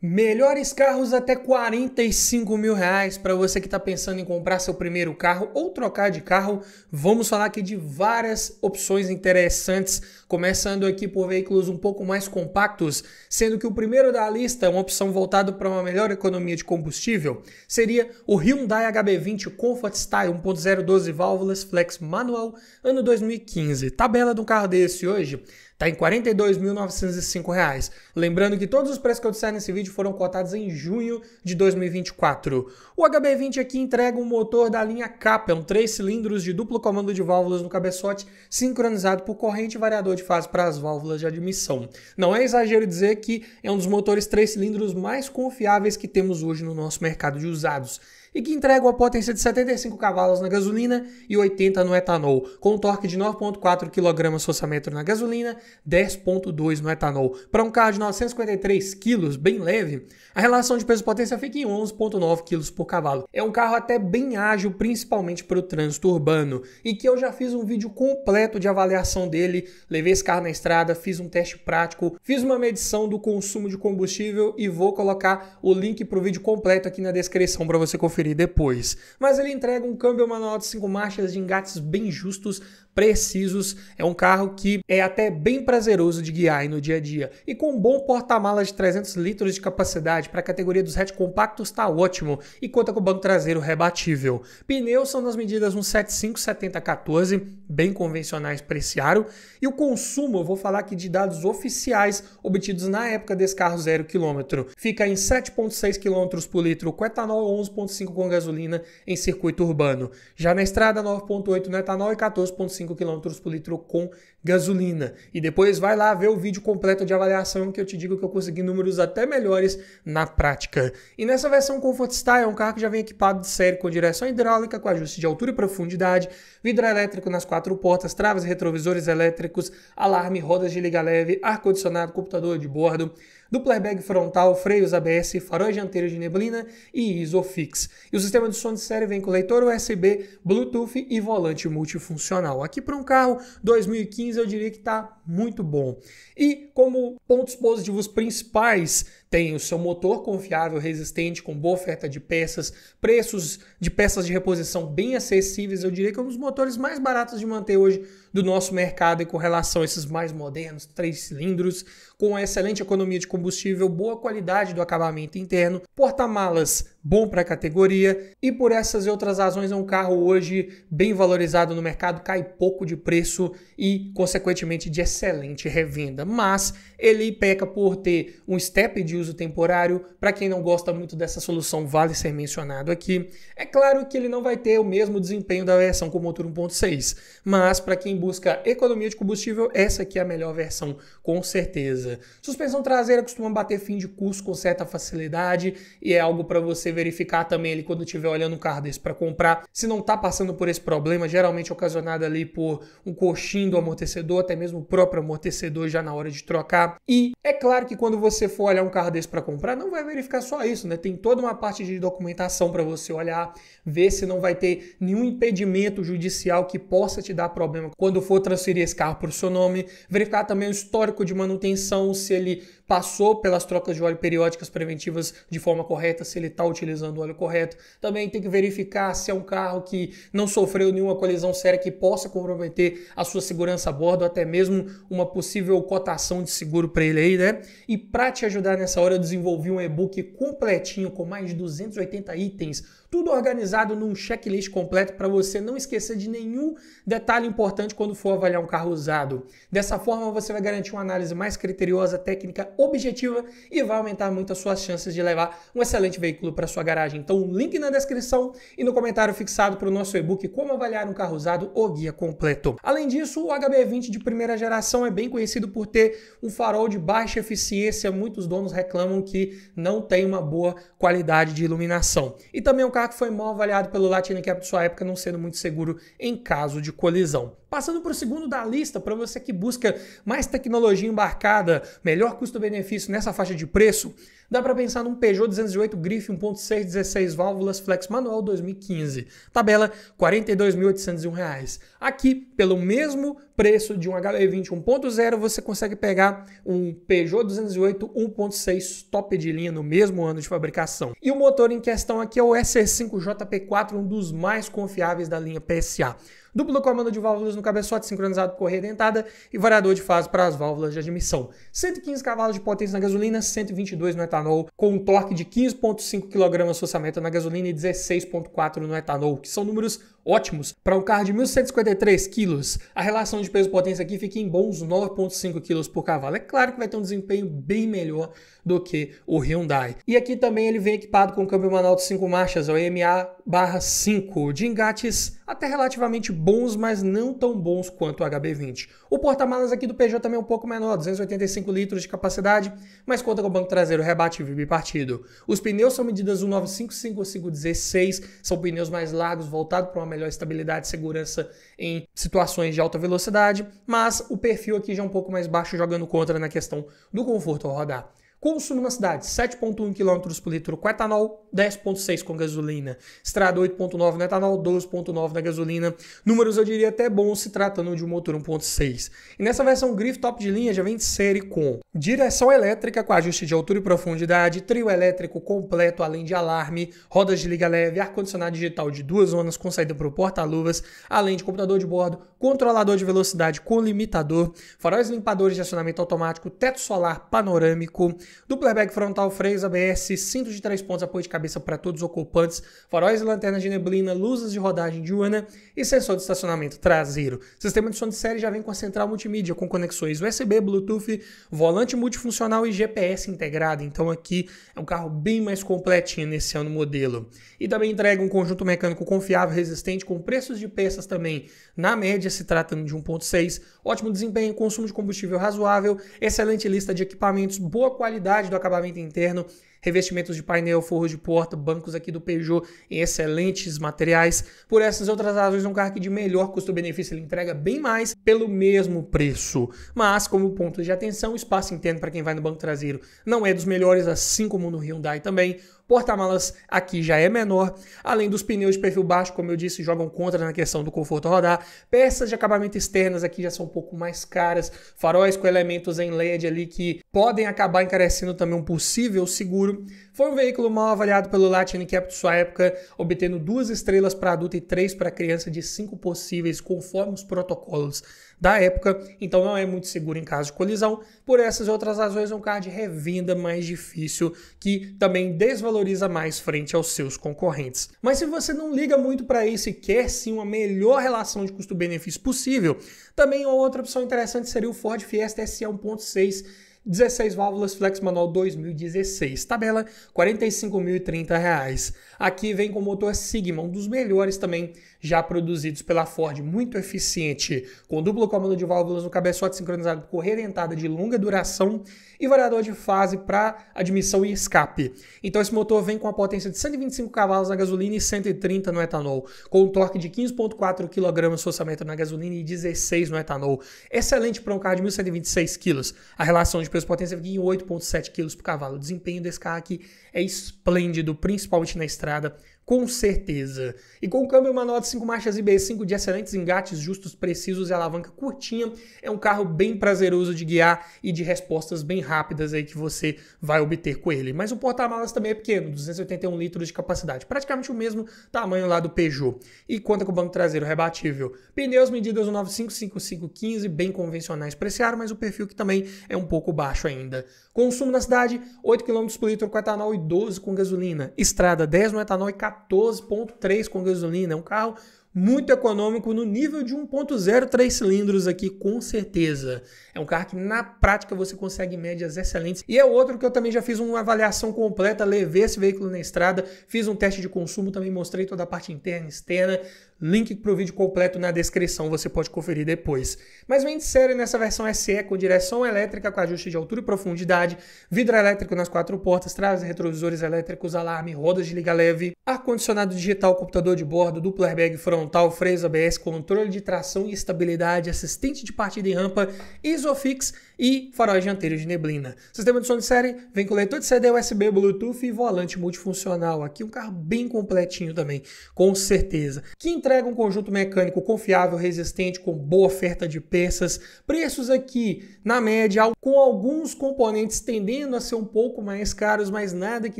Melhores carros até R$ 45.000 para você que está pensando em comprar seu primeiro carro ou trocar de carro. Vamos falar aqui de várias opções interessantes, começando aqui por veículos um pouco mais compactos, sendo que o primeiro da lista, uma opção voltada para uma melhor economia de combustível, seria o Hyundai HB20 Comfort Style 1.0 12 válvulas Flex Manual, ano 2015. Tabela de um carro desse hoje está em R$ 42.905. Lembrando que todos os preços que eu disser nesse vídeo foram cotados em junho de 2024. O HB20 aqui entrega um motor da linha Kappa, 3 cilindros de duplo comando de válvulas no cabeçote, sincronizado por corrente e variador de fase para as válvulas de admissão. Não é exagero dizer que é um dos motores 3 cilindros mais confiáveis que temos hoje no nosso mercado de usados, e que entrega uma potência de 75 cavalos na gasolina e 80 no etanol, com um torque de 9,4 kgfm na gasolina, 10,2 no etanol. Para um carro de 953 kg, bem leve, a relação de peso-potência fica em 11,9 kg por cavalo. É um carro até bem ágil, principalmente para o trânsito urbano, e que eu já fiz um vídeo completo de avaliação dele, levei esse carro na estrada, fiz um teste prático, fiz uma medição do consumo de combustível e vou colocar o link para o vídeo completo aqui na descrição para você conferir depois. Mas ele entrega um câmbio manual de 5 marchas de engates bem justos, precisos. É um carro que é até bem prazeroso de guiar aí no dia a dia. E com um bom porta-malas de 300 litros de capacidade para a categoria dos hatch compactos está ótimo e conta com o banco traseiro rebatível. Pneus são nas medidas 175 70 14, bem convencionais para esse aro. E o consumo, eu vou falar aqui de dados oficiais obtidos na época desse carro 0 km. Fica em 7,6 km por litro com etanol, 11,5 com gasolina em circuito urbano. Já na estrada, 9,8 no etanol e 14,5 km por litro com gasolina. E depois vai lá ver o vídeo completo de avaliação que eu te digo que eu consegui números até melhores na prática. E nessa versão Comfort Style é um carro que já vem equipado de série com direção hidráulica, com ajuste de altura e profundidade, vidro elétrico nas 4 portas, travas e retrovisores elétricos, alarme, rodas de liga leve, ar-condicionado, computador de bordo, dupla airbag frontal, freios ABS, faróis dianteiros de neblina e Isofix. E o sistema de som de série vem com leitor USB, Bluetooth e volante multifuncional. Aqui para um carro 2015 eu diria que está muito bom. E como pontos positivos principais, tem o seu motor confiável, resistente, com boa oferta de peças, preços de peças de reposição bem acessíveis. Eu diria que é um dos motores mais baratos de manter hoje do nosso mercado e com relação a esses mais modernos, 3 cilindros, com excelente economia de combustível, boa qualidade do acabamento interno, porta-malas bom para a categoria e por essas e outras razões é um carro hoje bem valorizado no mercado, cai pouco de preço e consequentemente de excelente revenda, mas ele peca por ter um step de uso temporário. Para quem não gosta muito dessa solução, vale ser mencionado aqui. É claro que ele não vai ter o mesmo desempenho da versão com motor 1.6, mas para quem busca economia de combustível, essa aqui é a melhor versão, com certeza. Suspensão traseira costuma bater fim de curso com certa facilidade e é algo para você verificar também ali quando estiver olhando um carro desse para comprar. Se não está passando por esse problema, geralmente ocasionado ali por um coxinho do amortecedor, até mesmo o próprio amortecedor já na hora de trocar. E é claro que quando você for olhar um carro desse para comprar, não vai verificar só isso, né? Tem toda uma parte de documentação para você olhar, ver se não vai ter nenhum impedimento judicial que possa te dar problema quando for transferir esse carro para o seu nome, verificar também o histórico de manutenção, se ele passou pelas trocas de óleo periódicas preventivas de forma correta, se ele está utilizando o óleo correto. Também tem que verificar se é um carro que não sofreu nenhuma colisão séria que possa comprometer a sua segurança a bordo, até mesmo uma possível cotação de seguro para ele aí, né? E para te ajudar nessa hora, eu desenvolvi um e-book completinho com mais de 280 itens, tudo organizado num checklist completo para você não esquecer de nenhum detalhe importante quando for avaliar um carro usado. Dessa forma, você vai garantir uma análise mais criteriosa, técnica, objetiva e vai aumentar muito as suas chances de levar um excelente veículo para sua garagem. Então, link na descrição e no comentário fixado para o nosso e-book Como Avaliar um Carro Usado, o guia completo. Além disso, o HB20 de primeira geração é bem conhecido por ter um farol de baixa eficiência. Muitos donos reclamam que não tem uma boa qualidade de iluminação. E também é um carro que foi mal avaliado pelo LatiNCAP de sua época, não sendo muito seguro em caso de colisão. Passando para o segundo da lista, para você que busca mais tecnologia embarcada, melhor custo-benefício nessa faixa de preço, dá para pensar num Peugeot 208 Grife 1.6 16 válvulas flex manual 2015. Tabela R$ 42.801. Aqui, pelo mesmo preço de um HB20 1.0, você consegue pegar um Peugeot 208 1.6 top de linha no mesmo ano de fabricação. E o motor em questão aqui é o SE5 JP4, um dos mais confiáveis da linha PSA. Duplo comando de válvulas no cabeçote, sincronizado por correia dentada e variador de fase para as válvulas de admissão. 115 cavalos de potência na gasolina, 122 no etanol, com um torque de 15,5 kgfm na gasolina e 16,4 no etanol, que são números ótimos para um carro de 1.153 kg. A relação de peso-potência aqui fica em bons 9,5 kg por cavalo. É claro que vai ter um desempenho bem melhor do que o Hyundai. E aqui também ele vem equipado com câmbio manual de 5 marchas, o EMA/5, de engates até relativamente bons, mas não tão bons quanto o HB20. O porta-malas aqui do Peugeot também é um pouco menor, 285 litros de capacidade, mas conta com o banco traseiro rebatível e bipartido. Os pneus são medidas 195/516, são pneus mais largos, voltados para uma melhor estabilidade e segurança em situações de alta velocidade, mas o perfil aqui já é um pouco mais baixo, jogando contra na questão do conforto ao rodar. Consumo na cidade, 7,1 km por litro com etanol, 10,6 com gasolina. Estrada 8,9 no etanol, 12,9 na gasolina. Números eu diria até bons se tratando de um motor 1,6. E nessa versão Grife top de linha já vem de série com direção elétrica com ajuste de altura e profundidade, trio elétrico completo além de alarme, rodas de liga leve, ar-condicionado digital de 2 zonas com saída para o porta-luvas, além de computador de bordo, controlador de velocidade com limitador, faróis limpadores de acionamento automático, teto solar panorâmico, duplo airbag frontal, freios ABS, cinto de 3 pontos, apoio de cabeça para todos os ocupantes, faróis e lanternas de neblina, luzes de rodagem diurna e sensor de estacionamento traseiro. Sistema de som de série já vem com a central multimídia com conexões USB, Bluetooth, volante multifuncional e GPS integrado. Então aqui é um carro bem mais completinho nesse ano modelo. E também entrega um conjunto mecânico confiável, resistente, com preços de peças também na média, se tratando de 1.6, ótimo desempenho, consumo de combustível razoável, excelente lista de equipamentos, boa qualidade do acabamento interno, revestimentos de painel, forros de porta, bancos aqui do Peugeot em excelentes materiais. Por essas outras razões, é um carro aqui de melhor custo-benefício, ele entrega bem mais pelo mesmo preço. Mas, como ponto de atenção, o espaço interno para quem vai no banco traseiro não é dos melhores, assim como no Hyundai também. Porta-malas aqui já é menor, além dos pneus de perfil baixo, como eu disse, jogam contra na questão do conforto ao rodar. Peças de acabamento externas aqui já são um pouco mais caras, faróis com elementos em LED ali que podem acabar encarecendo também um possível seguro. Foi um veículo mal avaliado pelo Latin Cap de sua época, obtendo 2 estrelas para adulto e 3 para criança de 5 possíveis, conforme os protocolos da época, então não é muito seguro em caso de colisão. Por essas e outras razões, é um carro de revenda mais difícil, que também desvaloriza mais frente aos seus concorrentes. Mas se você não liga muito para isso e quer sim uma melhor relação de custo-benefício possível, também outra opção interessante seria o Ford Fiesta SE 1.6, 16 válvulas flex manual 2016, tabela R$ 45.030. Aqui vem com o motor Sigma, um dos melhores também já produzidos pela Ford, muito eficiente, com duplo comando de válvulas no cabeçote sincronizado por correia dentada de longa duração e variador de fase para admissão e escape. Então esse motor vem com a potência de 125 cavalos na gasolina e 130 no etanol, com um torque de 15,4 kgfm na gasolina e 16 no etanol. Excelente para um carro de 1.126 kg. A relação de peso-potência fica em 8,7 kg por cavalo. O desempenho desse carro aqui é esplêndido, principalmente na estrada, com certeza. E com o câmbio manual de 5 marchas e B5 de excelentes engates justos, precisos e alavanca curtinha, é um carro bem prazeroso de guiar e de respostas bem rápidas aí que você vai obter com ele. Mas o porta-malas também é pequeno, 281 litros de capacidade, praticamente o mesmo tamanho lá do Peugeot. E conta com o banco traseiro rebatível. Pneus medidas 195/5515, bem convencionais para esse ar, mas o perfil que também é um pouco baixo ainda. Consumo na cidade, 8 km por litro com etanol e 12 com gasolina. Estrada, 10 no etanol e 14,3 com gasolina. É um carro muito econômico no nível de 1.0 3 cilindros aqui, com certeza. É um carro que na prática você consegue médias excelentes. E é outro que eu também já fiz uma avaliação completa, levei esse veículo na estrada, fiz um teste de consumo, também mostrei toda a parte interna e externa. Link para o vídeo completo na descrição, você pode conferir depois. Mas vem de série nessa versão SE com direção elétrica com ajuste de altura e profundidade, vidro elétrico nas 4 portas, traz retrovisores elétricos, alarme, rodas de liga leve, ar-condicionado digital, computador de bordo, duplo airbag frontal, frontal, freios ABS, controle de tração e estabilidade, assistente de partida e rampa, ISOFIX e faróis dianteiros de neblina. Sistema de som de série vem com leitor de CD, USB, Bluetooth e volante multifuncional. Aqui um carro bem completinho também, com certeza. Que entrega um conjunto mecânico confiável, resistente, com boa oferta de peças. Preços aqui, na média, com alguns componentes tendendo a ser um pouco mais caros, mas nada que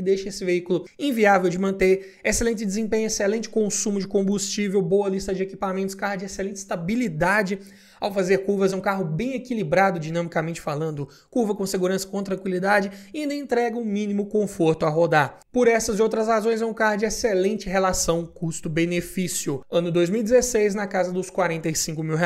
deixe esse veículo inviável de manter. Excelente desempenho, excelente consumo de combustível, boa lista de equipamentos, carro de excelente estabilidade. Ao fazer curvas, é um carro bem equilibrado dinamicamente falando, curva com segurança, com tranquilidade e ainda entrega um mínimo conforto a rodar. Por essas e outras razões, é um carro de excelente relação custo-benefício. Ano 2016, na casa dos R$45 mil,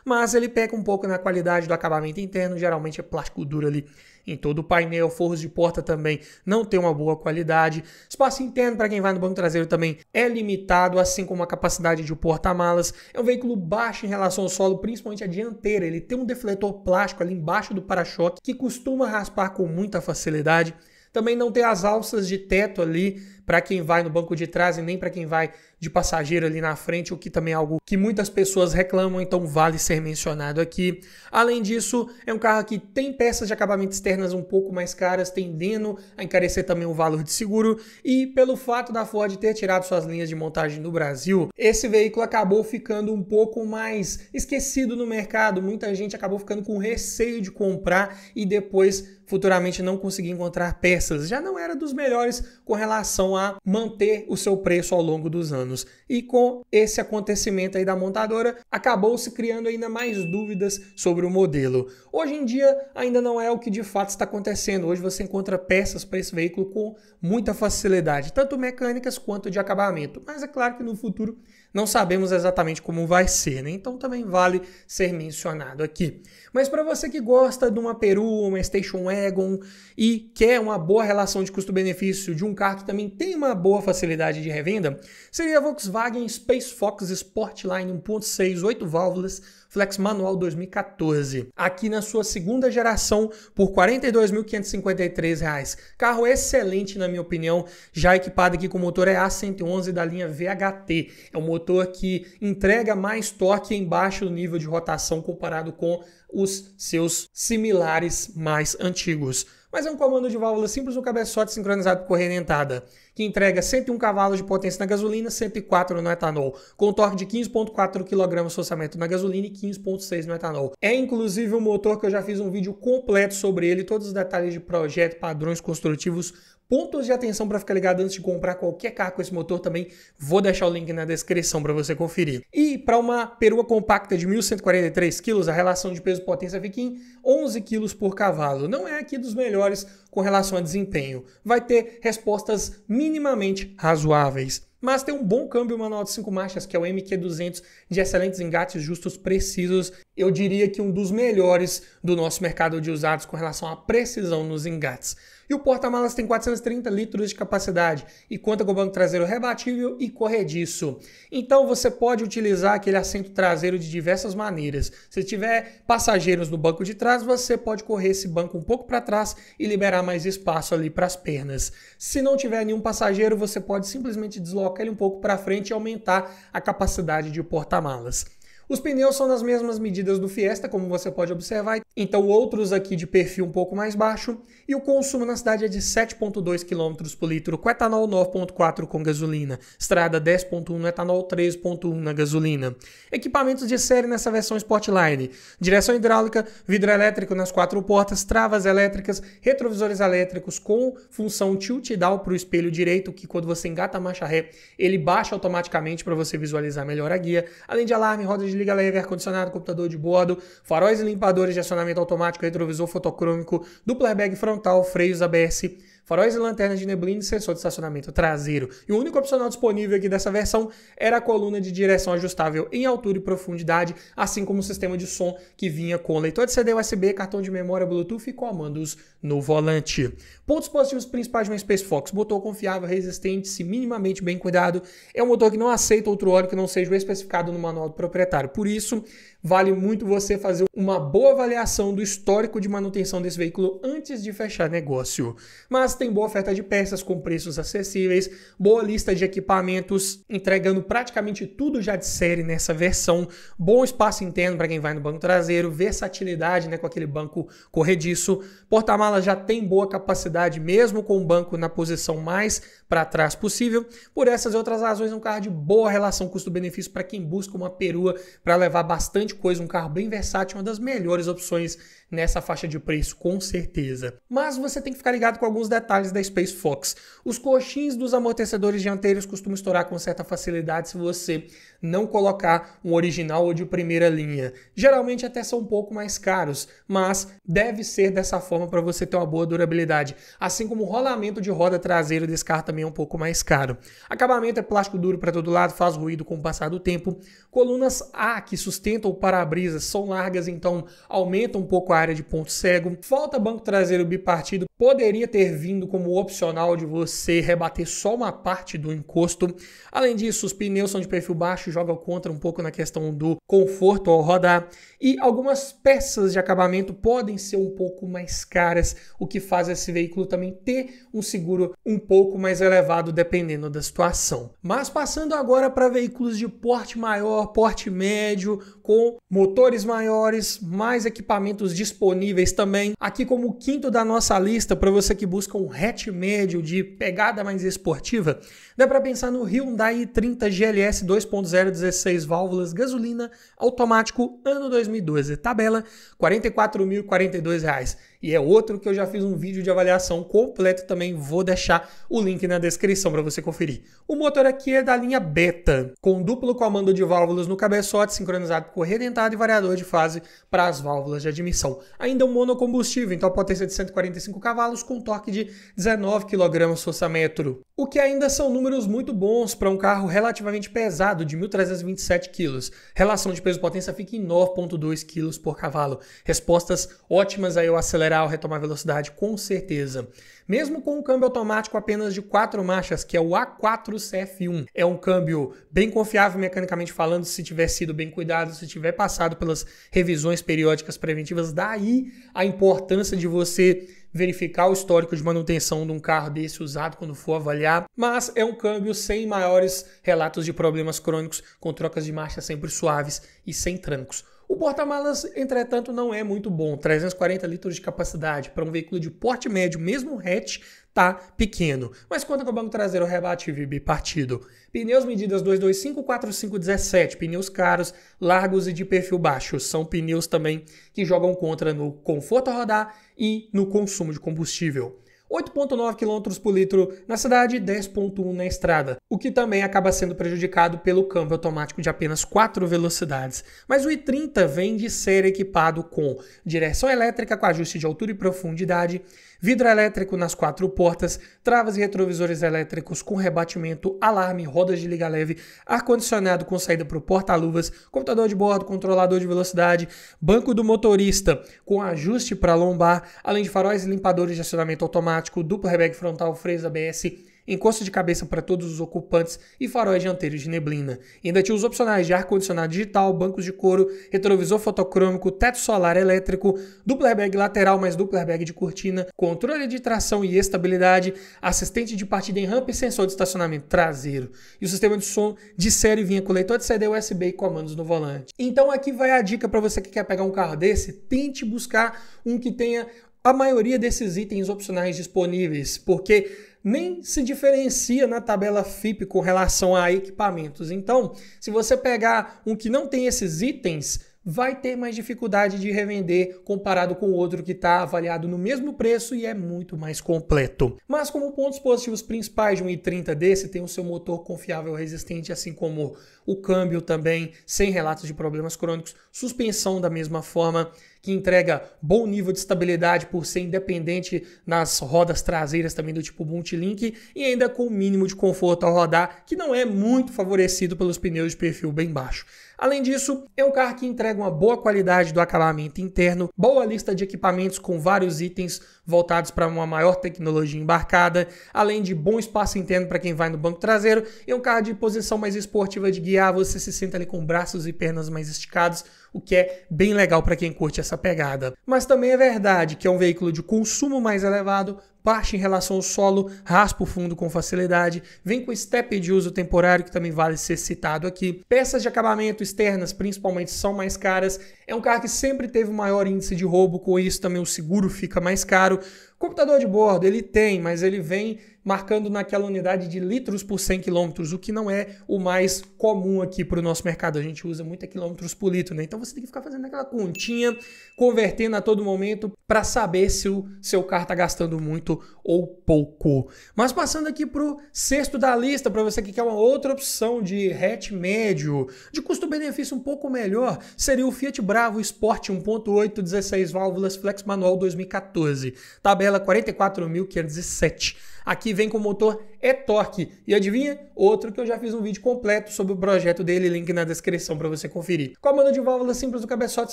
mas ele peca um pouco na qualidade do acabamento interno, geralmente é plástico duro ali em todo o painel, forros de porta também não tem uma boa qualidade. Espaço interno para quem vai no banco traseiro também é limitado, assim como a capacidade de porta-malas. É um veículo baixo em relação ao solo, principalmente a dianteira. Ele tem um defletor plástico ali embaixo do para-choque que costuma raspar com muita facilidade. Também não tem as alças de teto ali para quem vai no banco de trás e nem para quem vai de passageiro ali na frente, o que também é algo que muitas pessoas reclamam, então vale ser mencionado aqui. Além disso, é um carro que tem peças de acabamento externas um pouco mais caras, tendendo a encarecer também o valor de seguro, e pelo fato da Ford ter tirado suas linhas de montagem no Brasil, esse veículo acabou ficando um pouco mais esquecido no mercado. Muita gente acabou ficando com receio de comprar e depois futuramente não conseguir encontrar peças. Já não era dos melhores com relação a manter o seu preço ao longo dos anos. E com esse acontecimento aí da montadora, acabou se criando ainda mais dúvidas sobre o modelo. Hoje em dia ainda não é o que de fato está acontecendo. Hoje você encontra peças para esse veículo com muita facilidade, tanto mecânicas quanto de acabamento. Mas é claro que no futuro não sabemos exatamente como vai ser, né? Então também vale ser mencionado aqui. Mas para você que gosta de uma Peru, uma Station Wagon e quer uma boa relação de custo-benefício de um carro que também tem uma boa facilidade de revenda, seria a Volkswagen Space Fox Sportline 1.6, 8 válvulas, flex manual 2014. Aqui na sua segunda geração por R$ 42.553. Carro excelente na minha opinião, já equipado aqui com o motor EA111 da linha VHT. É um motor que entrega mais torque embaixo do nível de rotação comparado com os seus similares mais antigos. Mas é um comando de válvula simples no cabeçote sincronizado por correia dentada, que entrega 101 cavalos de potência na gasolina, 104 no etanol, com torque de 15,4 kg de orçamento na gasolina e 15,6 no etanol. É inclusive um motor que eu já fiz um vídeo completo sobre ele, todos os detalhes de projeto, padrões construtivos, pontos de atenção para ficar ligado antes de comprar qualquer carro com esse motor também, vou deixar o link na descrição para você conferir. E para uma perua compacta de 1.143 kg, a relação de peso-potência fica em 11 kg por cavalo. Não é aqui dos melhores com relação a desempenho. Vai ter respostas minimamente razoáveis. Mas tem um bom câmbio manual de 5 marchas, que é o MQ200, de excelentes engates justos, precisos. Eu diria que um dos melhores do nosso mercado de usados com relação à precisão nos engates. E o porta-malas tem 430 litros de capacidade e conta com o banco traseiro rebatível e corrediço. Então você pode utilizar aquele assento traseiro de diversas maneiras. Se tiver passageiros no banco de trás, você pode correr esse banco um pouco para trás e liberar mais espaço ali para as pernas. Se não tiver nenhum passageiro, você pode simplesmente deslocar ele um pouco para frente e aumentar a capacidade de porta-malas. Os pneus são nas mesmas medidas do Fiesta, como você pode observar, então outros aqui de perfil um pouco mais baixo, e o consumo na cidade é de 7,2 km por litro com etanol, 9,4 com gasolina, estrada 10,1 no etanol, 3,1 na gasolina. Equipamentos de série nessa versão Sportline: direção hidráulica, vidro elétrico nas 4 portas, travas elétricas, retrovisores elétricos com função tilt-down para o espelho direito, que quando você engata a marcha ré, ele baixa automaticamente para você visualizar melhor a guia, além de alarme, rodas de liga leve, ar-condicionado, computador de bordo, faróis e limpadores de acionamento automático, retrovisor fotocrômico, duplo airbag frontal, freios ABS, faróis e lanternas de neblina e sensor de estacionamento traseiro. E o único opcional disponível aqui dessa versão era a coluna de direção ajustável em altura e profundidade, assim como o sistema de som que vinha com leitor de CD USB, cartão de memória Bluetooth e comandos no volante. Pontos positivos principais de uma Space Fox: motor confiável, resistente, se minimamente bem cuidado. É um motor que não aceita outro óleo que não seja o especificado no manual do proprietário. Por isso, vale muito você fazer uma boa avaliação do histórico de manutenção desse veículo antes de fechar negócio. Mas tem boa oferta de peças com preços acessíveis, boa lista de equipamentos, entregando praticamente tudo já de série nessa versão, bom espaço interno para quem vai no banco traseiro, versatilidade, né, com aquele banco corrediço, porta-malas já tem boa capacidade mesmo com o banco na posição mais para trás possível. Por essas e outras razões, é um carro de boa relação custo-benefício para quem busca uma perua para levar bastante coisa, um carro bem versátil, uma das melhores opções nessa faixa de preço, com certeza. Mas você tem que ficar ligado com alguns detalhes da Space Fox. Os coxins dos amortecedores dianteiros costumam estourar com certa facilidade se você não colocar um original ou de primeira linha. Geralmente até são um pouco mais caros, mas deve ser dessa forma para você ter uma boa durabilidade. Assim como o rolamento de roda traseiro desse carro também é um pouco mais caro. Acabamento é plástico duro para todo lado, faz ruído com o passar do tempo. Colunas A que sustentam o para-brisas são largas, então aumenta um pouco a área de ponto cego. Falta banco traseiro bipartido, poderia ter vindo como opcional de você rebater só uma parte do encosto. Além disso, os pneus são de perfil baixo, jogam contra um pouco na questão do conforto ao rodar. E algumas peças de acabamento podem ser um pouco mais caras, o que faz esse veículo também ter um seguro um pouco mais elevado dependendo da situação. Mas passando agora para veículos de porte maior, porte médio, com motores maiores, mais equipamentos disponíveis também. Aqui como o quinto da nossa lista, para você que busca um hatch médio de pegada mais esportiva, dá para pensar no Hyundai i30 GLS 2.0 16 válvulas, gasolina, automático, ano 2012, tabela R$ 44.042. E é outro que eu já fiz um vídeo de avaliação completo também, vou deixar o link na descrição para você conferir. O motor aqui é da linha Beta, com duplo comando de válvulas no cabeçote, sincronizado com correia dentada e variador de fase para as válvulas de admissão. Ainda um monocombustível, então potência de 145 cavalos com torque de 19 kgfm, o que ainda são números muito bons para um carro relativamente pesado, de 1.327 kg. Relação de peso-potência fica em 9,2 kg por cavalo. Respostas ótimas aí ao acelerar, ao retomar velocidade, com certeza. Mesmo com um câmbio automático apenas de 4 marchas, que é o A4 CF1, é um câmbio bem confiável mecanicamente falando, se tiver sido bem cuidado, se tiver passado pelas revisões periódicas preventivas, daí a importância de você verificar o histórico de manutenção de um carro desse usado quando for avaliar, mas é um câmbio sem maiores relatos de problemas crônicos, com trocas de marcha sempre suaves e sem trancos. O porta-malas, entretanto, não é muito bom, 340 litros de capacidade para um veículo de porte médio, mesmo hatch, tá pequeno, mas conta com o banco traseiro rebatível e bipartido. Pneus medidas 225, 45, 17, pneus caros, largos e de perfil baixo. São pneus também que jogam contra no conforto a rodar e no consumo de combustível. 8,9 km por litro na cidade e 10,1 na estrada, o que também acaba sendo prejudicado pelo câmbio automático de apenas 4 velocidades. Mas o i30 vem de ser equipado com direção elétrica com ajuste de altura e profundidade, vidro elétrico nas 4 portas, travas e retrovisores elétricos com rebatimento, alarme, rodas de liga leve, ar-condicionado com saída para o porta-luvas, computador de bordo, controlador de velocidade, banco do motorista com ajuste para lombar, além de faróis e limpadores de acionamento automático, duplo airbag frontal, freios ABS, encosto de cabeça para todos os ocupantes e faróis dianteiros de neblina. E ainda tinha os opcionais de ar-condicionado digital, bancos de couro, retrovisor fotocrômico, teto solar elétrico, duplo airbag lateral mais duplo airbag de cortina, controle de tração e estabilidade, assistente de partida em rampa e sensor de estacionamento traseiro. E o sistema de som de série vinha com leitor de CD USB e comandos no volante. Então aqui vai a dica para você que quer pegar um carro desse, tente buscar um que tenha a maioria desses itens opcionais disponíveis, porque nem se diferencia na tabela FIPE com relação a equipamentos. Então, se você pegar um que não tem esses itens, vai ter mais dificuldade de revender comparado com o outro que está avaliado no mesmo preço e é muito mais completo. Mas como pontos positivos principais de um i30 desse, tem o seu motor confiável e resistente, assim como o câmbio também, sem relatos de problemas crônicos, suspensão da mesma forma, que entrega bom nível de estabilidade por ser independente nas rodas traseiras também do tipo multilink e ainda com o mínimo de conforto ao rodar, que não é muito favorecido pelos pneus de perfil bem baixo. Além disso, é um carro que entrega uma boa qualidade do acabamento interno, boa lista de equipamentos com vários itens voltados para uma maior tecnologia embarcada, além de bom espaço interno para quem vai no banco traseiro, e um carro de posição mais esportiva de guiar, você se senta ali com braços e pernas mais esticados, o que é bem legal para quem curte essa pegada. Mas também é verdade que é um veículo de consumo mais elevado, baixa em relação ao solo, raspa o fundo com facilidade, vem com step de uso temporário, que também vale ser citado aqui. Peças de acabamento externas, principalmente, são mais caras. É um carro que sempre teve um maior índice de roubo, com isso também o seguro fica mais caro. Computador de bordo, ele tem, mas ele vem marcando naquela unidade de litros por 100 km, o que não é o mais comum aqui para o nosso mercado. A gente usa muito quilômetros por litro, né? Então você tem que ficar fazendo aquela continha, convertendo a todo momento para saber se o seu carro está gastando muito ou pouco. Mas passando aqui para o sexto da lista, para você que quer uma outra opção de hatch médio, de custo-benefício um pouco melhor, seria o Fiat Bravo Sport 1.8, 16 válvulas, flex manual 2014. Tabela 44.507. Aqui vem com o motor e-torque. E adivinha? Outro que eu já fiz um vídeo completo sobre o projeto dele, link na descrição para você conferir. Comando de válvula simples do cabeçote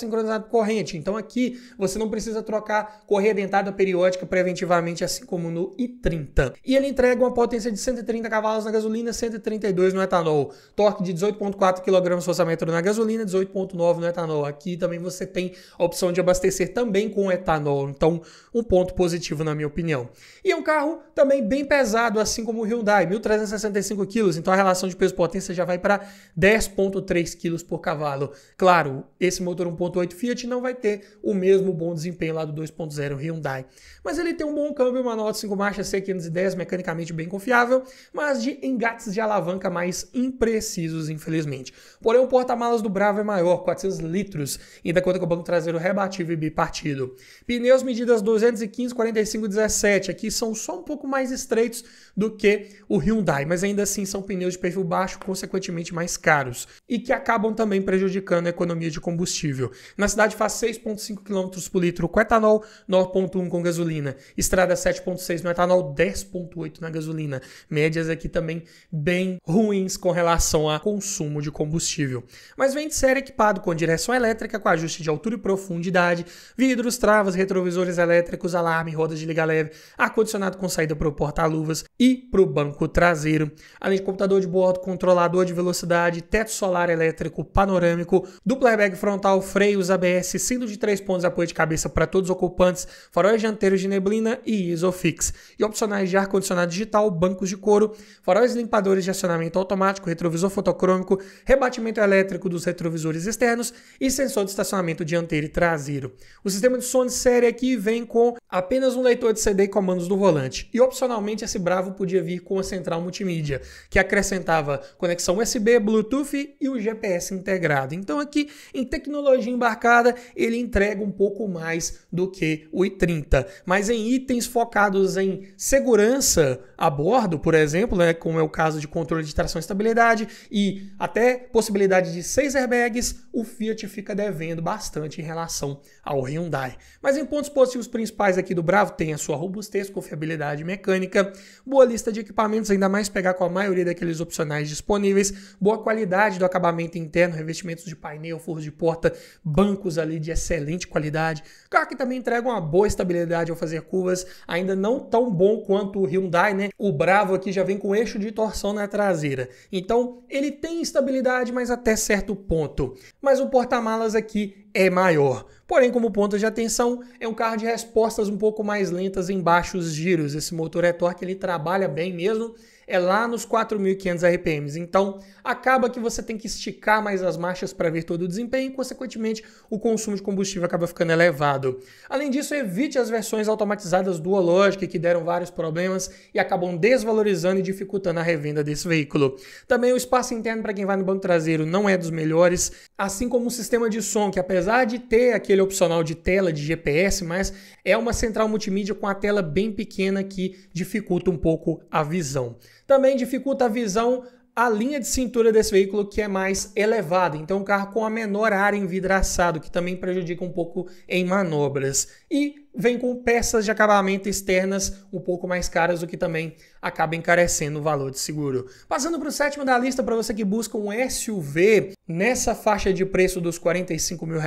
sincronizado com corrente. Então aqui você não precisa trocar correia dentada periódica preventivamente, assim como no i30. E ele entrega uma potência de 130 cavalos na gasolina, 132 no etanol. Torque de 18,4 kgfm na gasolina, 18,9 no etanol. Aqui também você tem a opção de abastecer também com etanol. Então, um ponto positivo na minha opinião. E é um carro também bem pesado, assim como o Hyundai, 1.365 kg, então a relação de peso-potência já vai para 10,3 kg por cavalo. Claro, esse motor 1.8 Fiat não vai ter o mesmo bom desempenho lá do 2.0 Hyundai, mas ele tem um bom câmbio manual de 5 marchas C510, mecanicamente bem confiável, mas de engates de alavanca mais imprecisos, infelizmente. Porém, o porta-malas do Bravo é maior, 400 litros, e ainda conta com o banco traseiro rebatível e bipartido. Pneus medidas 215, 45, 17, aqui são só um pouco mais estreitos do que o Hyundai, mas ainda assim são pneus de perfil baixo, consequentemente mais caros, e que acabam também prejudicando a economia de combustível. Na cidade faz 6,5 km por litro com etanol, 9,1 com gasolina. Estrada 7,6 no etanol, 10,8 na gasolina. Médias aqui também bem ruins com relação a consumo de combustível. Mas vem de série equipado com direção elétrica, com ajuste de altura e profundidade, vidros, travas, retrovisores elétricos, alarme, rodas de liga leve, ar-condicionado com saída para o porta-luvas e para o banco traseiro, além de computador de bordo, controlador de velocidade, teto solar elétrico panorâmico, duplo airbag frontal, freios ABS, cinto de 3 pontos, apoio de cabeça para todos os ocupantes, faróis dianteiros de neblina e Isofix, e opcionais de ar-condicionado digital, bancos de couro, faróis limpadores de acionamento automático, retrovisor fotocrômico, rebatimento elétrico dos retrovisores externos e sensor de estacionamento dianteiro e traseiro. O sistema de som de série aqui vem com apenas um leitor de CD e comandos do volante, e opcionalmente esse Bravo podia vir com a central multimídia, que acrescentava conexão USB, Bluetooth e o GPS integrado. Então aqui, em tecnologia embarcada, ele entrega um pouco mais do que o i30. Mas em itens focados em segurança a bordo, por exemplo, né, como é o caso de controle de tração e estabilidade e até possibilidade de 6 airbags, o Fiat fica devendo bastante em relação ao Hyundai. Mas em pontos positivos principais aqui do Bravo tem a sua robustez, confiabilidade mecânica, boa lista de equipamentos, ainda mais pegar com a maioria daqueles opcionais disponíveis, boa qualidade do acabamento interno, revestimentos de painel, forros de porta, bancos ali de excelente qualidade. Carro que também entrega uma boa estabilidade ao fazer curvas, ainda não tão bom quanto o Hyundai, né? O Bravo aqui já vem com eixo de torção na traseira. Então, ele tem estabilidade, mas até certo ponto. Mas o porta-malas aqui é maior. Porém, como ponto de atenção, é um carro de respostas um pouco mais lentas em baixos giros. Esse motor e-torque, ele trabalha bem mesmo, é lá nos 4.500 RPMs. Então, acaba que você tem que esticar mais as marchas para ver todo o desempenho e, consequentemente, o consumo de combustível acaba ficando elevado. Além disso, evite as versões automatizadas Dual Logic, que deram vários problemas e acabam desvalorizando e dificultando a revenda desse veículo. Também o espaço interno para quem vai no banco traseiro não é dos melhores, assim como o sistema de som, que apesar de ter aquele opcional de tela de GPS, mas é uma central multimídia com a tela bem pequena que dificulta um pouco a visão. Também dificulta a visão a linha de cintura desse veículo, que é mais elevada. Então, um carro com a menor área envidraçado, que também prejudica um pouco em manobras. E vem com peças de acabamento externas um pouco mais caras, o que também acaba encarecendo o valor de seguro. Passando para o sétimo da lista, para você que busca um SUV nessa faixa de preço dos R$45 mil,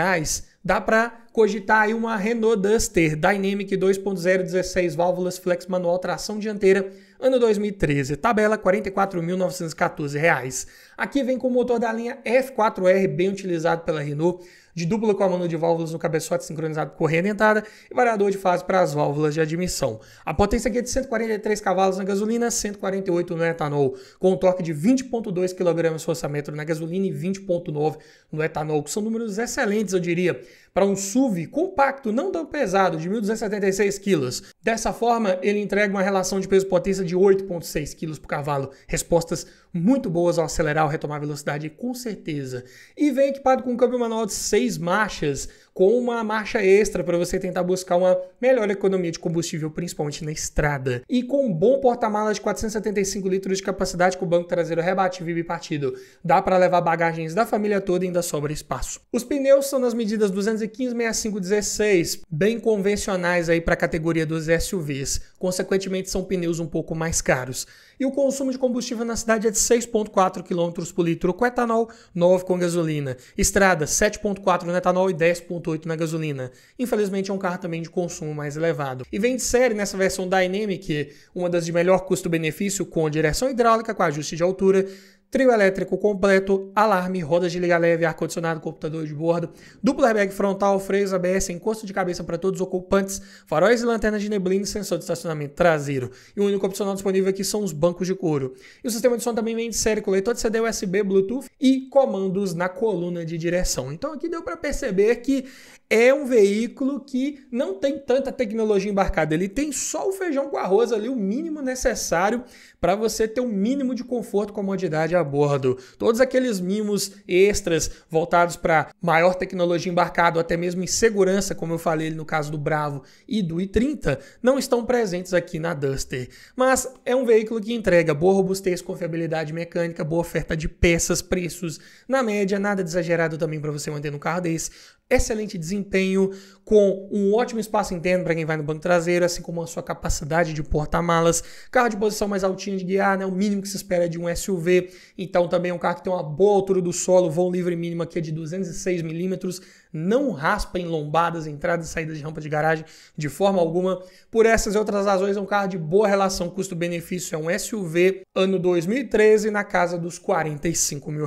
dá para cogitar aí uma Renault Duster Dynamic 2.0, 16 válvulas, flex manual, tração dianteira, ano 2013, tabela R$ 44.914. Aqui vem com o motor da linha F4R, bem utilizado pela Renault, de duplo comando de válvulas no cabeçote sincronizado por correia dentada e variador de fase para as válvulas de admissão. A potência aqui é de 143 cavalos na gasolina, 148 no etanol, com um torque de 20,2 kgfm na gasolina e 20,9 no etanol, que são números excelentes, eu diria, para um SUV compacto, não tão pesado, de 1.276 kg. Dessa forma, ele entrega uma relação de peso-potência de 8,6 kg por cavalo. Respostas muito boas ao acelerar ou retomar a velocidade, com certeza. E vem equipado com um câmbio manual de 6 marchas, com uma marcha extra para você tentar buscar uma melhor economia de combustível, principalmente na estrada. E com um bom porta-malas de 475 litros de capacidade com o banco traseiro rebatível e bipartido. Dá para levar bagagens da família toda e ainda sobra espaço. Os pneus são nas medidas 215, 65, 16, bem convencionais aí para a categoria dos SUVs. Consequentemente, são pneus um pouco mais caros. E o consumo de combustível na cidade é de 6,4 km por litro com etanol, 9 com gasolina. Estrada, 7,4 no etanol e 10,8 na gasolina. Infelizmente é um carro também de consumo mais elevado. E vem de série nessa versão Dynamic, uma das de melhor custo-benefício, com direção hidráulica, com ajuste de altura, trio elétrico completo, alarme, rodas de liga leve, ar-condicionado, computador de bordo, duplo airbag frontal, freios ABS, encosto de cabeça para todos os ocupantes, faróis e lanternas de neblina e sensor de estacionamento traseiro. E o único opcional disponível aqui são os bancos de couro. E o sistema de som também vem de série com leitor de CD USB, Bluetooth e comandos na coluna de direção. Então aqui deu para perceber que é um veículo que não tem tanta tecnologia embarcada. Ele tem só o feijão com arroz ali, o mínimo necessário para você ter um mínimo de conforto e comodidade a bordo. Todos aqueles mimos extras voltados para maior tecnologia embarcada, ou até mesmo em segurança, como eu falei no caso do Bravo e do i30, não estão presentes aqui na Duster. Mas é um veículo que entrega boa robustez, confiabilidade mecânica, boa oferta de peças, preços na média, nada de exagerado também para você manter no carro desse. Excelente desempenho, com um ótimo espaço interno para quem vai no banco traseiro, assim como a sua capacidade de porta-malas. Carro de posição mais altinha de guiar, né? O mínimo que se espera de um SUV. Então também é um carro que tem uma boa altura do solo, voo livre mínimo aqui é de 206 milímetros. Não raspa em lombadas, entradas e saídas de rampa de garagem de forma alguma. Por essas e outras razões, é um carro de boa relação custo-benefício, é um SUV, ano 2013, na casa dos R$45 mil.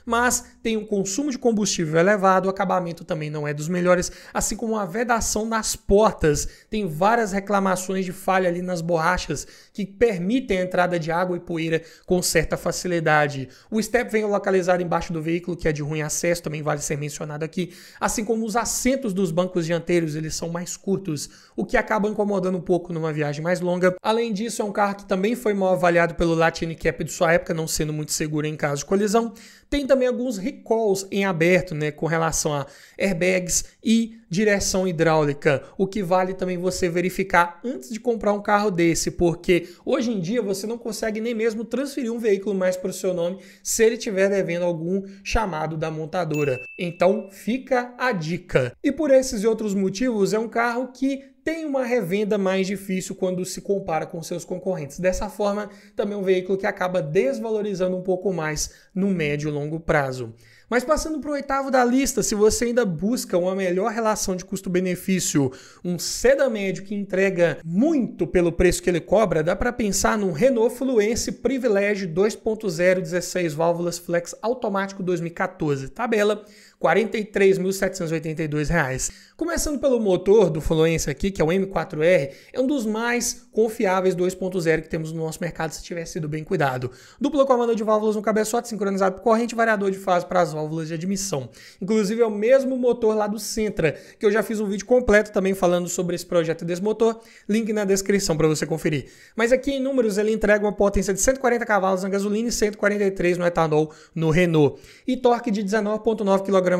Mas tem um consumo de combustível elevado, o acabamento também não é dos melhores, assim como a vedação nas portas. Tem várias reclamações de falha ali nas borrachas que permitem a entrada de água e poeira com certa facilidade. O step vem localizado embaixo do veículo, que é de ruim acesso, também vale ser mencionado aqui. Assim como os assentos dos bancos dianteiros, eles são mais curtos, o que acaba incomodando um pouco numa viagem mais longa. Além disso, é um carro que também foi mal avaliado pelo Latch Cap de sua época, não sendo muito seguro em caso de colisão. Tem também alguns recalls em aberto, né, com relação a airbags e direção hidráulica, o que vale também você verificar antes de comprar um carro desse, porque hoje em dia você não consegue nem mesmo transferir um veículo mais para o seu nome se ele estiver devendo algum chamado da montadora. Então fica a dica. E por esses e outros motivos, é um carro que tem uma revenda mais difícil quando se compara com seus concorrentes. Dessa forma, também é um veículo que acaba desvalorizando um pouco mais no médio e longo prazo. Mas passando para o oitavo da lista, se você ainda busca uma melhor relação de custo-benefício, um sedã médio que entrega muito pelo preço que ele cobra, dá para pensar num Renault Fluence Privilege 2.0 16 válvulas flex automático 2014. Tabela R$43.782. Começando pelo motor do Fluence aqui, que é o M4R, é um dos mais confiáveis 2.0 que temos no nosso mercado se tiver sido bem cuidado. Duplo comando de válvulas no cabeçote, sincronizado por corrente, variador de fase para as válvulas de admissão. Inclusive é o mesmo motor lá do Sentra, que eu já fiz um vídeo completo também falando sobre esse projeto desse motor, link na descrição para você conferir. Mas aqui em números ele entrega uma potência de 140 cavalos na gasolina e 143 no etanol no Renault. E torque de 19,9 kg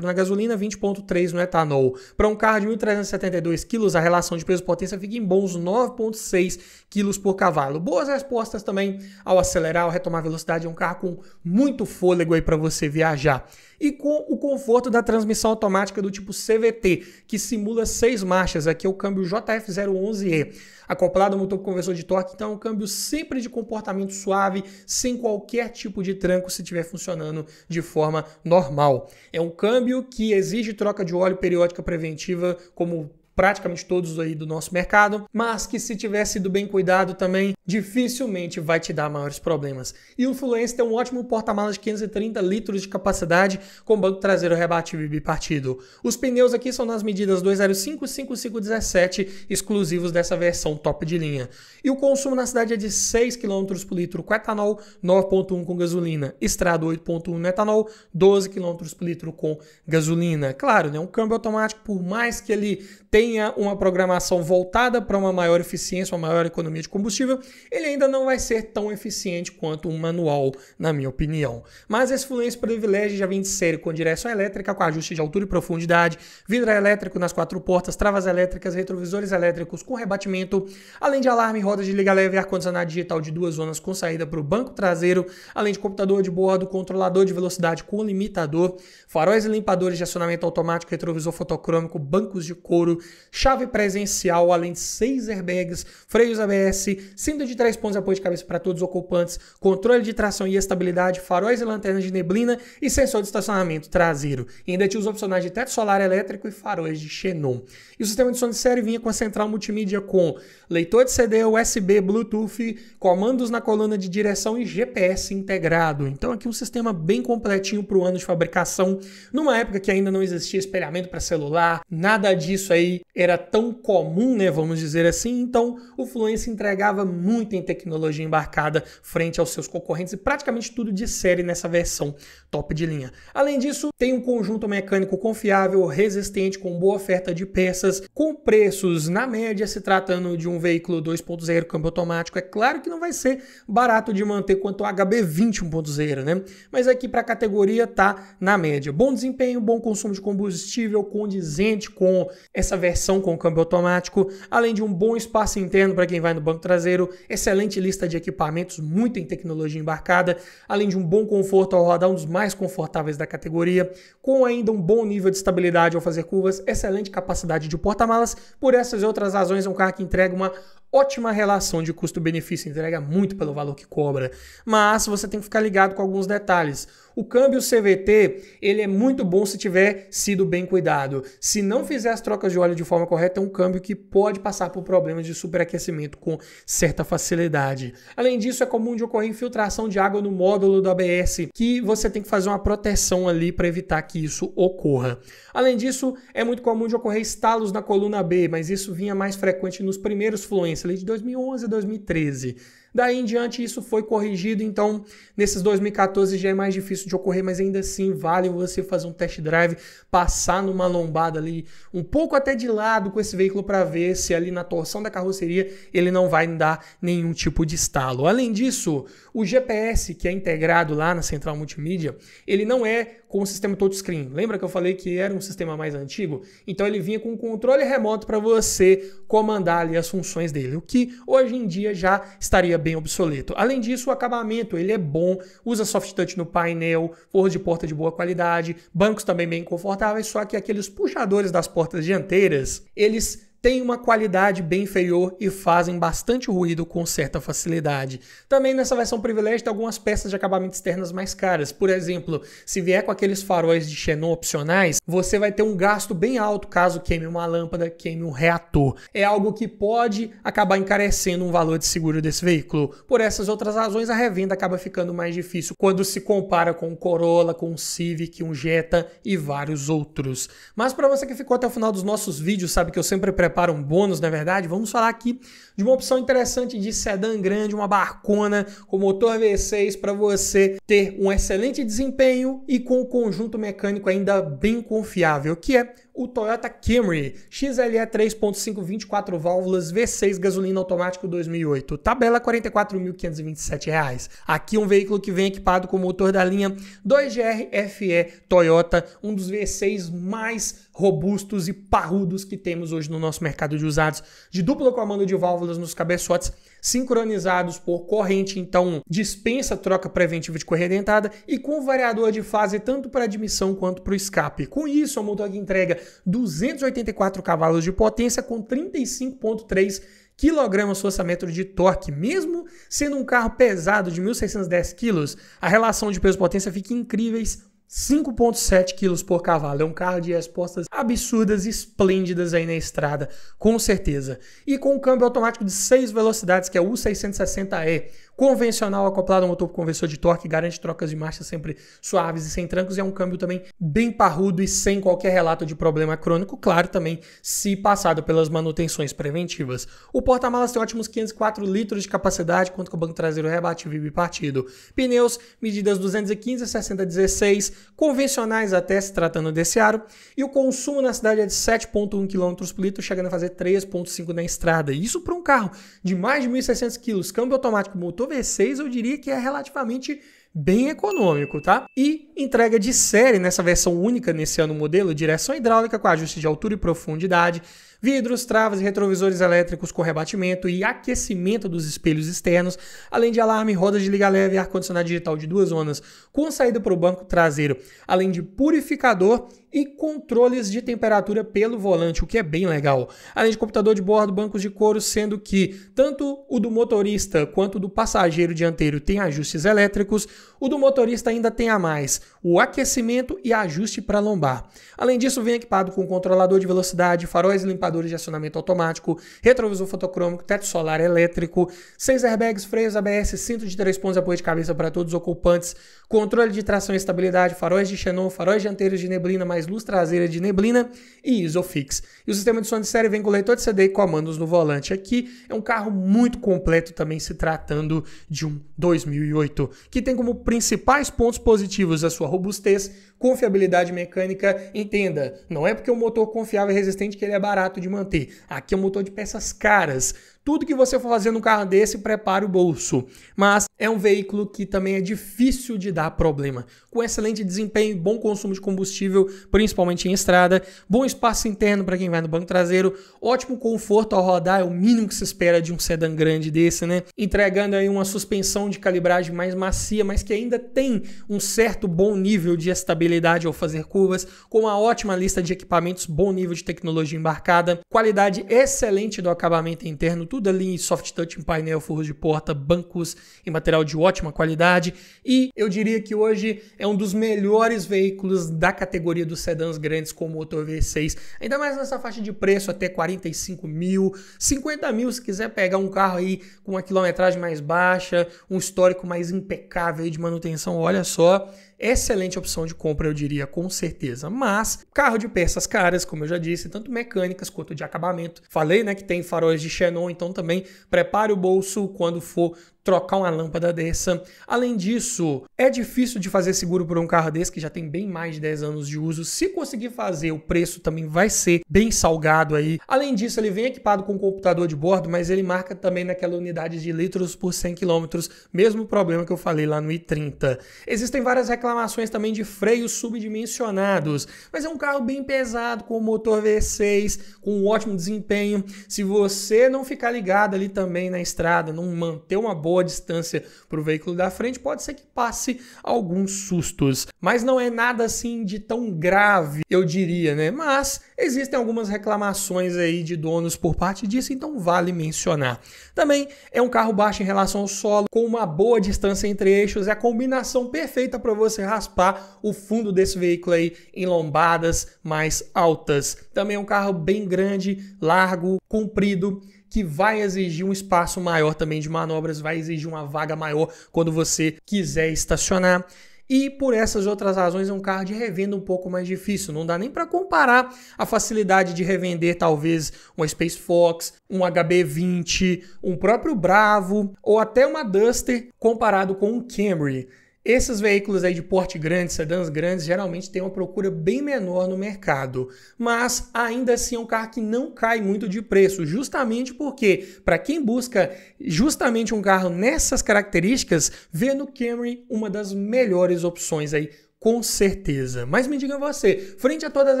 na gasolina, 20,3 no etanol. Para um carro de 1.372 kg, a relação de peso-potência fica em bons 9,6 kg por cavalo. Boas respostas também ao acelerar, ao retomar a velocidade. É um carro com muito fôlego aí para você viajar. E com o conforto da transmissão automática do tipo CVT, que simula 6 marchas. Aqui é o câmbio JF011E. Acoplado ao motor com conversor de torque, então é um câmbio sempre de comportamento suave, sem qualquer tipo de tranco se estiver funcionando de forma normal. É um câmbio que exige troca de óleo periódica preventiva, como praticamente todos aí do nosso mercado, mas que se tiver sido bem cuidado também, dificilmente vai te dar maiores problemas. E o Fluence tem um ótimo porta-malas de 530 litros de capacidade com banco traseiro rebatível e bipartido. Os pneus aqui são nas medidas 205 e 5517, exclusivos dessa versão top de linha. E o consumo na cidade é de 6 km por litro com etanol, 9,1 com gasolina, estrada 8,1 no etanol, 12 km por litro com gasolina. Claro, né, um câmbio automático, por mais que ele tenha uma programação voltada para uma maior eficiência, uma maior economia de combustível, ele ainda não vai ser tão eficiente quanto um manual, na minha opinião. Mas esse Fluence Privilege já vem de série com direção elétrica, com ajuste de altura e profundidade, vidro elétrico nas 4 portas, travas elétricas, retrovisores elétricos com rebatimento, além de alarme, roda de liga leve e ar-condicionado digital de 2 zonas com saída para o banco traseiro, além de computador de bordo, controlador de velocidade com limitador, faróis e limpadores de acionamento automático, retrovisor fotocrômico, bancos de couro, chave presencial, além de 6 airbags, freios ABS, cinto de 3 pontos de apoio de cabeça para todos os ocupantes, controle de tração e estabilidade, faróis e lanternas de neblina e sensor de estacionamento traseiro. E ainda tinha os opcionais de teto solar elétrico e faróis de xenon. E o sistema de som de série vinha com a central multimídia com leitor de CD, USB, Bluetooth, comandos na coluna de direção e GPS integrado. Então aqui um sistema bem completinho para o ano de fabricação, numa época que ainda não existia espelhamento para celular, nada disso aí era tão comum, né, vamos dizer assim. Então o Fluence entregava muito em tecnologia embarcada frente aos seus concorrentes e praticamente tudo de série nessa versão top de linha. Além disso, tem um conjunto mecânico confiável, resistente, com boa oferta de peças, com preços na média, se tratando de um veículo 2.0 câmbio automático. É claro que não vai ser barato de manter quanto o HB20 1.0, né? Mas aqui para a categoria tá na média. Bom desempenho, bom consumo de combustível, condizente com essa versão com câmbio automático, além de um bom espaço interno para quem vai no banco traseiro, excelente lista de equipamentos, muito em tecnologia embarcada, além de um bom conforto ao rodar, um dos mais confortáveis da categoria, com ainda um bom nível de estabilidade ao fazer curvas, excelente capacidade de porta-malas. Por essas e outras razões, é um carro que entrega uma ótima relação de custo-benefício, entrega muito pelo valor que cobra, mas você tem que ficar ligado com alguns detalhes. O câmbio CVT, ele é muito bom se tiver sido bem cuidado. Se não fizer as trocas de óleo de forma correta, é um câmbio que pode passar por problemas de superaquecimento com certa facilidade. Além disso, é comum de ocorrer infiltração de água no módulo do ABS, que você tem que fazer uma proteção ali para evitar que isso ocorra. Além disso, é muito comum de ocorrer estalos na coluna B, mas isso vinha mais frequente nos primeiros Fluence, ali de 2011 a 2013. Daí em diante isso foi corrigido, então nesses 2014 já é mais difícil de ocorrer, mas ainda assim vale você fazer um test drive, passar numa lombada ali, um pouco até de lado com esse veículo para ver se ali na torção da carroceria ele não vai dar nenhum tipo de estalo. Além disso, o GPS que é integrado lá na central multimídia, ele não é com o sistema touchscreen. Lembra que eu falei que era um sistema mais antigo? Então ele vinha com um controle remoto para você comandar ali as funções dele, o que hoje em dia já estaria bem obsoleto. Além disso, o acabamento ele é bom, usa soft touch no painel, forro de porta de boa qualidade, bancos também bem confortáveis, só que aqueles puxadores das portas dianteiras, eles têm uma qualidade bem inferior e fazem bastante ruído com certa facilidade. Também nessa versão Privilege tem algumas peças de acabamento externas mais caras. Por exemplo, se vier com aqueles faróis de xenon opcionais, você vai ter um gasto bem alto caso queime uma lâmpada, queime um reator. É algo que pode acabar encarecendo um valor de seguro desse veículo. Por essas outras razões, a revenda acaba ficando mais difícil quando se compara com o Corolla, com o Civic, um Jetta e vários outros. Mas para você que ficou até o final dos nossos vídeos, sabe que eu sempre preparo um bônus, na verdade, vamos falar aqui de uma opção interessante de sedã grande, uma barcona com motor V6 para você ter um excelente desempenho e com o conjunto mecânico ainda bem confiável, que é o Toyota Camry XLE 3.5 24 válvulas V6 gasolina automático 2008. Tabela R$ 44.527. Aqui um veículo que vem equipado com motor da linha 2GR FE Toyota, um dos V6 mais robustos e parrudos que temos hoje no nosso mercado de usados, de duplo comando de válvulas nos cabeçotes, sincronizados por corrente, então dispensa troca preventiva de correia dentada e com variador de fase tanto para admissão quanto para o escape. Com isso, é um motor que entrega 284 cavalos de potência com 35,3 kgfm de torque. Mesmo sendo um carro pesado de 1.610 kg, a relação de peso-potência fica incríveis 5,7 kg por cavalo. É um carro de respostas absurdas e esplêndidas aí na estrada, com certeza. E com um câmbio automático de 6 velocidades, que é o U660E, convencional acoplado a um motor conversor de torque, garante trocas de marcha sempre suaves e sem trancos, e é um câmbio também bem parrudo e sem qualquer relato de problema crônico, claro, também se passado pelas manutenções preventivas. O porta-malas tem ótimos 504 litros de capacidade, conta com o banco traseiro rebatível e bipartido. Pneus, medidas 215 a 60 16, convencionais até se tratando desse aro, e o consumo na cidade é de 7,1 km por litro, chegando a fazer 3,5 na estrada. Isso para um carro de mais de 1.600 kg, câmbio automático, motor V6, eu diria que é relativamente bem econômico, tá? E entrega de série nessa versão única nesse ano modelo, direção hidráulica com ajuste de altura e profundidade, vidros, travas e retrovisores elétricos com rebatimento e aquecimento dos espelhos externos, além de alarme, rodas de liga leve e ar-condicionado digital de 2 zonas com saída para o banco traseiro, além de purificador e controles de temperatura pelo volante, o que é bem legal. Além de computador de bordo, bancos de couro, sendo que tanto o do motorista quanto o do passageiro dianteiro tem ajustes elétricos, o do motorista ainda tem a mais, o aquecimento e ajuste para lombar. Além disso, vem equipado com controlador de velocidade, faróis e limpadores de acionamento automático, retrovisor fotocrômico, teto solar elétrico, 6 airbags, freios ABS, cinto de 3 pontos de apoio de cabeça para todos os ocupantes, controle de tração e estabilidade, faróis de xenon, faróis dianteiros de neblina, mais luz traseira de neblina e Isofix. E o sistema de som de série vem com leitor de CD e comandos no volante. Aqui é um carro muito completo também, se tratando de um 2008, que tem como principais pontos positivos a sua robustez, confiabilidade mecânica. Entenda, não é porque o motor confiável e resistente que ele é barato de manter. Aqui é um motor de peças caras. Tudo que você for fazer num carro desse, prepare o bolso. Mas é um veículo que também é difícil de dar problema. Com excelente desempenho, bom consumo de combustível, principalmente em estrada, bom espaço interno para quem vai no banco traseiro, ótimo conforto ao rodar, é o mínimo que se espera de um sedã grande desse, né? Entregando aí uma suspensão de calibragem mais macia, mas que ainda tem um certo bom nível de estabilidade ao fazer curvas, com uma ótima lista de equipamentos, bom nível de tecnologia embarcada, qualidade excelente do acabamento interno, tudo ali em soft touch, em painel, forros de porta, bancos em material de ótima qualidade, e eu diria que hoje é um dos melhores veículos da categoria dos sedãs grandes com motor V6, ainda mais nessa faixa de preço até 45 mil, 50 mil se quiser pegar um carro aí com uma quilometragem mais baixa, um histórico mais impecável aí de manutenção, olha só. Excelente opção de compra, eu diria, com certeza. Mas, carro de peças caras, como eu já disse, tanto mecânicas quanto de acabamento. Falei, né, que tem faróis de xenon, então também prepare o bolso quando for trocar uma lâmpada dessa. Além disso, é difícil de fazer seguro por um carro desse que já tem bem mais de 10 anos de uso. Se conseguir fazer, o preço também vai ser bem salgado aí. Além disso, ele vem equipado com computador de bordo, mas ele marca também naquela unidade de litros por 100 km, mesmo problema que eu falei lá no i30. Existem várias reclamações também de freios subdimensionados, mas é um carro bem pesado, com motor V6, com um ótimo desempenho. Se você não ficar ligado ali também na estrada, não manter uma boa distância para o veículo da frente, pode ser que passe alguns sustos. Mas não é nada assim de tão grave, eu diria, né? Mas existem algumas reclamações aí de donos por parte disso, então vale mencionar. Também é um carro baixo em relação ao solo, com uma boa distância entre eixos, é a combinação perfeita para você raspar o fundo desse veículo aí em lombadas mais altas. Também é um carro bem grande, largo, comprido, que vai exigir um espaço maior também de manobras, vai exigir uma vaga maior quando você quiser estacionar. E por essas outras razões é um carro de revenda um pouco mais difícil. Não dá nem para comparar a facilidade de revender talvez uma Space Fox, um HB20, um próprio Bravo ou até uma Duster comparado com um Camry. Esses veículos aí de porte grande, sedãs grandes, geralmente têm uma procura bem menor no mercado, mas ainda assim é um carro que não cai muito de preço, justamente porque, para quem busca justamente um carro nessas características, vê no Camry uma das melhores opções aí, com certeza. Mas me diga você, frente a todas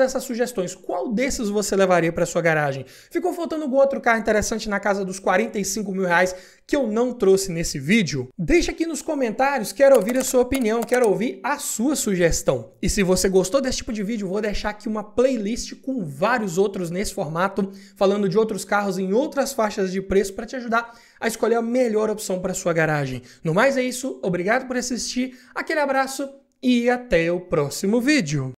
essas sugestões, qual desses você levaria para sua garagem? Ficou faltando algum outro carro interessante na casa dos 45 mil reais que eu não trouxe nesse vídeo? Deixa aqui nos comentários, quero ouvir a sua opinião, quero ouvir a sua sugestão. E se você gostou desse tipo de vídeo, vou deixar aqui uma playlist com vários outros nesse formato, falando de outros carros em outras faixas de preço para te ajudar a escolher a melhor opção para sua garagem. No mais é isso, obrigado por assistir, aquele abraço e até o próximo vídeo.